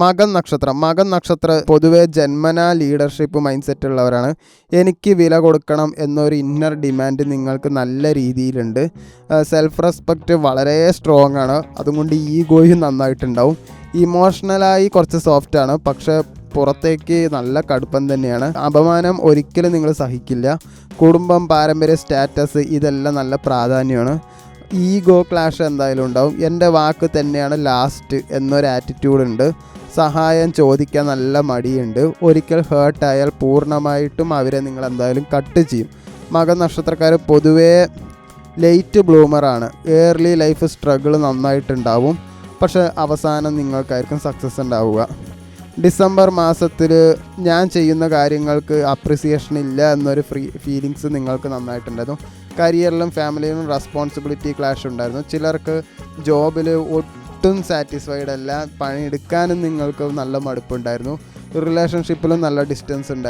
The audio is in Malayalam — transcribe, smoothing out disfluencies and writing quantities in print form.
മകൻ നക്ഷത്രം പൊതുവേ ജന്മനാ ലീഡർഷിപ്പ് മൈൻഡ് സെറ്റ് ഉള്ളവരാണ്. എനിക്ക് വില കൊടുക്കണം എന്നൊരു ഇന്നർ ഡിമാൻഡ് നിങ്ങൾക്ക് നല്ല രീതിയിലുണ്ട്. സെൽഫ് റെസ്പെക്റ്റ് വളരെ സ്ട്രോങ് ആണ്. അതുകൊണ്ട് ഈഗോയും നന്നായിട്ടുണ്ടാവും. ഇമോഷണലായി കുറച്ച് സോഫ്റ്റാണ്, പക്ഷേ പുറത്തേക്ക് നല്ല കടുപ്പം തന്നെയാണ്. അപമാനം ഒരിക്കലും നിങ്ങൾ സഹിക്കില്ല. കുടുംബം, പാരമ്പര്യ, സ്റ്റാറ്റസ് ഇതെല്ലാം നല്ല പ്രാധാന്യമാണ്. ഈഗോ ക്ലാഷ് എന്തായാലും ഉണ്ടാവും. എൻ്റെ വാക്ക് തന്നെയാണ് ലാസ്റ്റ് എന്നൊരു ആറ്റിറ്റ്യൂഡ് ഉണ്ട്. സഹായം ചോദിക്കാൻ നല്ല മടിയുണ്ട്. ഒരിക്കൽ ഹേർട്ടായാൽ പൂർണ്ണമായിട്ടും അവരെ നിങ്ങൾ എന്തായാലും കട്ട് ചെയ്യും. മകൻ നക്ഷത്രക്കാർ പൊതുവേ ലേറ്റ് ബ്ലൂമറാണ്. ഏർലി ലൈഫ് സ്ട്രഗിൾ നന്നായിട്ടുണ്ടാവും, പക്ഷേ അവസാനം നിങ്ങൾക്കായിരിക്കും സക്സസ് ഉണ്ടാവുക. ഡിസംബർ മാസത്തിൽ ഞാൻ ചെയ്യുന്ന കാര്യങ്ങൾക്ക് അപ്രിസിയേഷൻ ഇല്ല എന്നൊരു ഫീലിങ്സ് നിങ്ങൾക്ക് നന്നായിട്ടുണ്ടായിരുന്നു. കരിയറിലും ഫാമിലിയിലും റെസ്പോൺസിബിലിറ്റി ക്ലാഷ് ഉണ്ടായിരുന്നു. ചിലർക്ക് ജോബിൽ ഒട്ടും സാറ്റിസ്ഫൈഡ് അല്ല, പണിയെടുക്കാനും നിങ്ങൾക്ക് നല്ല മടുപ്പുണ്ടായിരുന്നു. റിലേഷൻഷിപ്പിലും നല്ല ഡിസ്റ്റൻസ് ഉണ്ടായിരുന്നു.